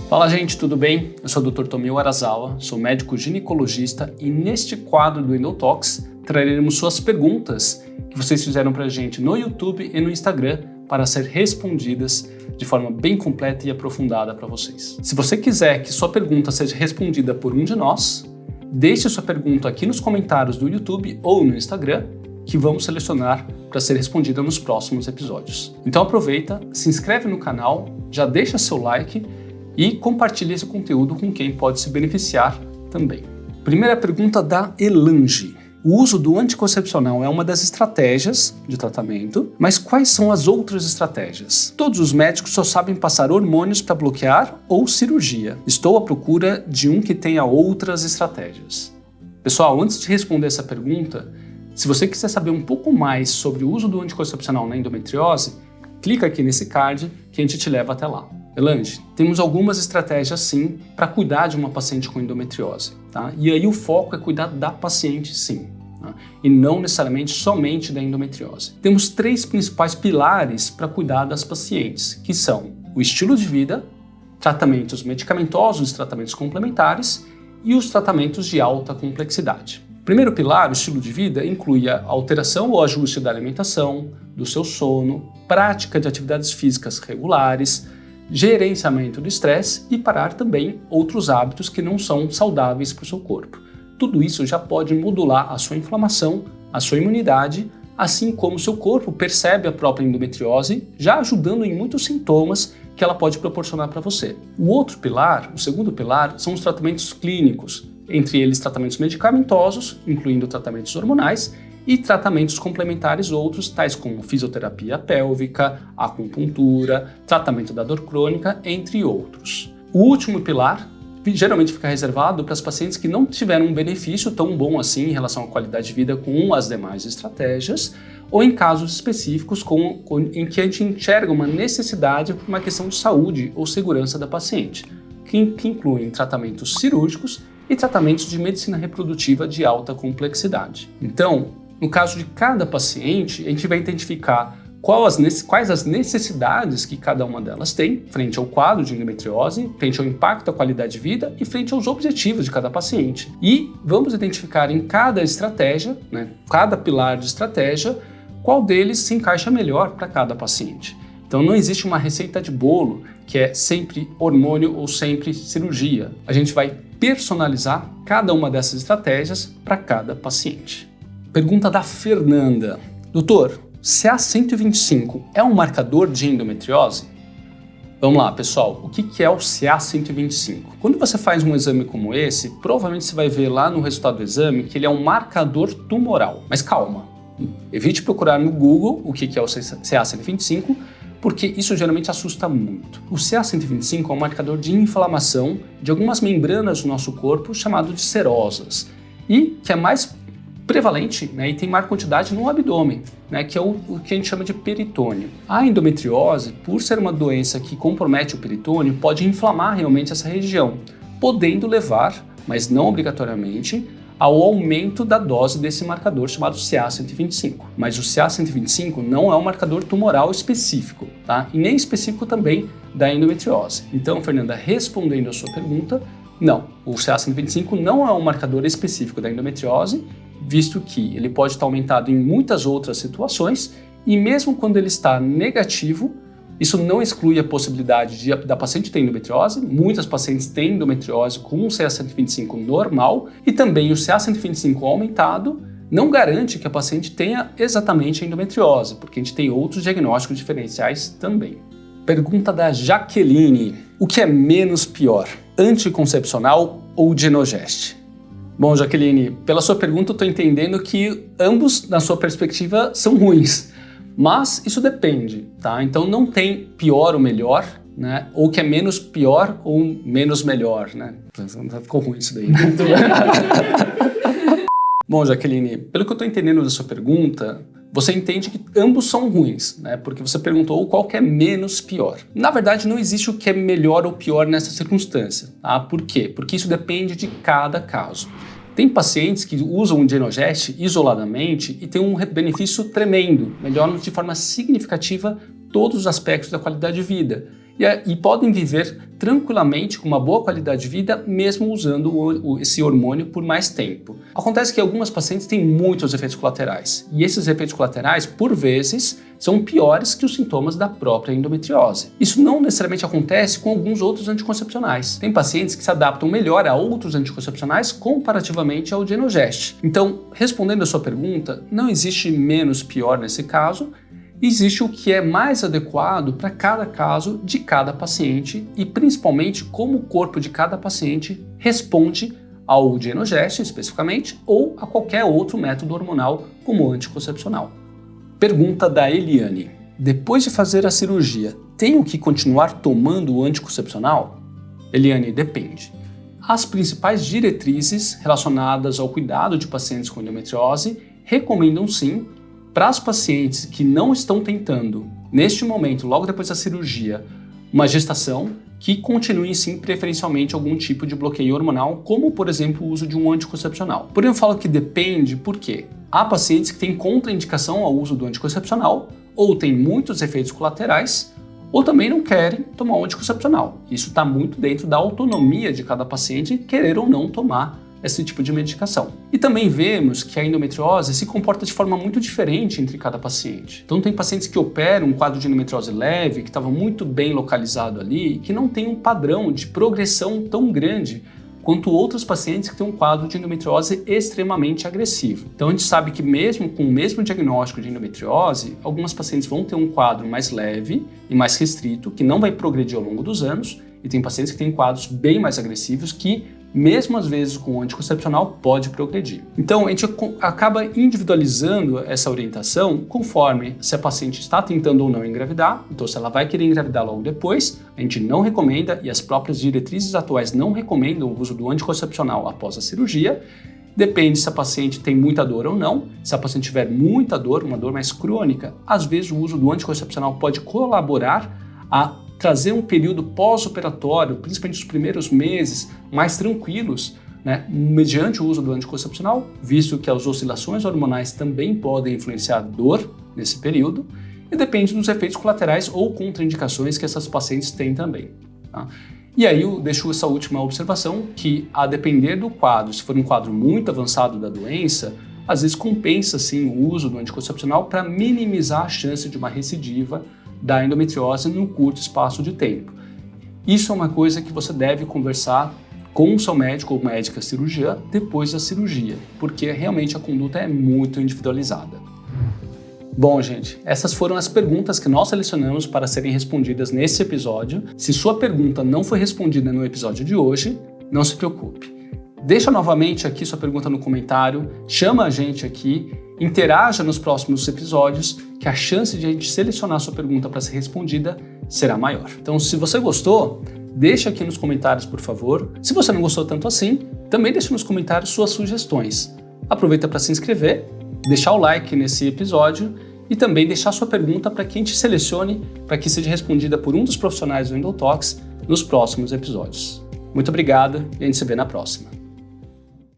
Fala gente, tudo bem? Eu sou o Dr. Tomio Arazawa, sou médico ginecologista e neste quadro do Endotalks traremos suas perguntas que vocês fizeram pra gente no YouTube e no Instagram para ser respondidas de forma bem completa e aprofundada para vocês. Se você quiser que sua pergunta seja respondida por um de nós, deixe sua pergunta aqui nos comentários do YouTube ou no Instagram que vamos selecionar para ser respondida nos próximos episódios. Então aproveita, se inscreve no canal, já deixa seu like e compartilhe esse conteúdo com quem pode se beneficiar também. Primeira pergunta da Elange. O uso do anticoncepcional é uma das estratégias de tratamento, mas quais são as outras estratégias? Todos os médicos só sabem passar hormônios para bloquear ou cirurgia. Estou à procura de um que tenha outras estratégias. Pessoal, antes de responder essa pergunta, se você quiser saber um pouco mais sobre o uso do anticoncepcional na endometriose, clica aqui nesse card que a gente te leva até lá. Elange, temos algumas estratégias sim para cuidar de uma paciente com endometriose, tá? E aí o foco é cuidar da paciente sim, tá? E não necessariamente somente da endometriose. Temos 3 principais pilares para cuidar das pacientes, que são o estilo de vida, tratamentos medicamentosos, tratamentos complementares e os tratamentos de alta complexidade. O primeiro pilar, o estilo de vida, inclui a alteração ou ajuste da alimentação, do seu sono, prática de atividades físicas regulares, gerenciamento do estresse e parar também outros hábitos que não são saudáveis para o seu corpo. Tudo isso já pode modular a sua inflamação, a sua imunidade, assim como o seu corpo percebe a própria endometriose, já ajudando em muitos sintomas que ela pode proporcionar para você. O outro pilar, o segundo pilar, são os tratamentos clínicos, entre eles tratamentos medicamentosos, incluindo tratamentos hormonais, e tratamentos complementares outros, tais como fisioterapia pélvica, acupuntura, tratamento da dor crônica, entre outros. O último pilar geralmente fica reservado para as pacientes que não tiveram um benefício tão bom assim em relação à qualidade de vida com as demais estratégias, ou em casos específicos em que a gente enxerga uma necessidade por uma questão de saúde ou segurança da paciente, que incluem tratamentos cirúrgicos e tratamentos de medicina reprodutiva de alta complexidade. Então, no caso de cada paciente, a gente vai identificar quais as necessidades que cada uma delas tem frente ao quadro de endometriose, frente ao impacto à qualidade de vida e frente aos objetivos de cada paciente. E vamos identificar em cada estratégia, cada pilar de estratégia, qual deles se encaixa melhor para cada paciente. Então não existe uma receita de bolo que é sempre hormônio ou sempre cirurgia. A gente vai personalizar cada uma dessas estratégias para cada paciente. Pergunta da Fernanda. Doutor, CA125 é um marcador de endometriose? Vamos lá, pessoal. O que é o CA125? Quando você faz um exame como esse, provavelmente você vai ver lá no resultado do exame que ele é um marcador tumoral. Mas calma, evite procurar no Google o que é o CA125, porque isso geralmente assusta muito. O CA125 é um marcador de inflamação de algumas membranas do nosso corpo chamado de serosas e que é mais prevalente, e tem maior quantidade no abdômen, que é o que a gente chama de peritônio. A endometriose, por ser uma doença que compromete o peritônio, pode inflamar realmente essa região, podendo levar, mas não obrigatoriamente, ao aumento da dose desse marcador chamado CA125. Mas o CA125 não é um marcador tumoral específico, tá? E nem específico também da endometriose. Então, Fernanda, respondendo a sua pergunta, não, o CA125 não é um marcador específico da endometriose, visto que ele pode estar aumentado em muitas outras situações e mesmo quando ele está negativo, isso não exclui a possibilidade da paciente ter endometriose. Muitas pacientes têm endometriose com um CA125 normal e também o CA125 aumentado não garante que a paciente tenha exatamente a endometriose, porque a gente tem outros diagnósticos diferenciais também. Pergunta da Jaqueline. O que é menos pior, anticoncepcional ou Genogest? Bom, Jaqueline, pela sua pergunta eu estou entendendo que ambos, na sua perspectiva, são ruins. Mas isso depende, tá? Então não tem pior ou melhor, ou que é menos pior ou menos melhor, Ficou ruim isso daí. Bom, Jaqueline, pelo que eu estou entendendo da sua pergunta, você entende que ambos são ruins, Porque você perguntou qual que é menos pior. Na verdade, não existe o que é melhor ou pior nessa circunstância, tá? Por quê? Porque isso depende de cada caso. Tem pacientes que usam o Genogest isoladamente e tem um benefício tremendo, melhoram de forma significativa todos os aspectos da qualidade de vida. e podem viver tranquilamente com uma boa qualidade de vida, mesmo usando esse hormônio por mais tempo. Acontece que algumas pacientes têm muitos efeitos colaterais, e esses efeitos colaterais, por vezes, são piores que os sintomas da própria endometriose. Isso não necessariamente acontece com alguns outros anticoncepcionais. Tem pacientes que se adaptam melhor a outros anticoncepcionais comparativamente ao Genogest. Então, respondendo a sua pergunta, não existe menos pior nesse caso, existe o que é mais adequado para cada caso de cada paciente e principalmente como o corpo de cada paciente responde ao Genogest especificamente ou a qualquer outro método hormonal como anticoncepcional. Pergunta da Eliane: depois de fazer a cirurgia, tenho que continuar tomando o anticoncepcional? Eliane, depende. As principais diretrizes relacionadas ao cuidado de pacientes com endometriose recomendam sim para as pacientes que não estão tentando, neste momento, logo depois da cirurgia, uma gestação, que continuem sim preferencialmente algum tipo de bloqueio hormonal, como por exemplo o uso de um anticoncepcional. Porém eu falo que depende porque há pacientes que têm contraindicação ao uso do anticoncepcional, ou têm muitos efeitos colaterais, ou também não querem tomar o anticoncepcional. Isso está muito dentro da autonomia de cada paciente querer ou não tomar esse tipo de medicação. E também vemos que a endometriose se comporta de forma muito diferente entre cada paciente. Então tem pacientes que operam um quadro de endometriose leve, que estava muito bem localizado ali, e que não tem um padrão de progressão tão grande quanto outros pacientes que têm um quadro de endometriose extremamente agressivo. Então a gente sabe que mesmo com o mesmo diagnóstico de endometriose, algumas pacientes vão ter um quadro mais leve e mais restrito, que não vai progredir ao longo dos anos, e tem pacientes que têm quadros bem mais agressivos que mesmo às vezes com o anticoncepcional, pode progredir. Então, a gente acaba individualizando essa orientação conforme se a paciente está tentando ou não engravidar. Então, se ela vai querer engravidar logo depois, a gente não recomenda, e as próprias diretrizes atuais não recomendam o uso do anticoncepcional após a cirurgia. Depende se a paciente tem muita dor ou não. Se a paciente tiver muita dor, uma dor mais crônica, às vezes o uso do anticoncepcional pode colaborar a trazer um período pós-operatório, principalmente os primeiros meses, mais tranquilos, né, mediante o uso do anticoncepcional, visto que as oscilações hormonais também podem influenciar dor nesse período, e depende dos efeitos colaterais ou contraindicações que essas pacientes têm também. Tá? E aí eu deixo essa última observação, que a depender do quadro, se for um quadro muito avançado da doença, às vezes compensa sim o uso do anticoncepcional para minimizar a chance de uma recidiva da endometriose num curto espaço de tempo. Isso é uma coisa que você deve conversar com o seu médico ou médica cirurgiã depois da cirurgia, porque realmente a conduta é muito individualizada. Bom, gente, essas foram as perguntas que nós selecionamos para serem respondidas nesse episódio. Se sua pergunta não foi respondida no episódio de hoje, não se preocupe. Deixa novamente aqui sua pergunta no comentário, chama a gente aqui, interaja nos próximos episódios, que a chance de a gente selecionar sua pergunta para ser respondida será maior. Então, se você gostou, deixa aqui nos comentários, por favor. Se você não gostou tanto assim, também deixa nos comentários suas sugestões. Aproveita para se inscrever, deixar o like nesse episódio e também deixar sua pergunta para que a gente selecione para que seja respondida por um dos profissionais do EndoTalks nos próximos episódios. Muito obrigado e a gente se vê na próxima.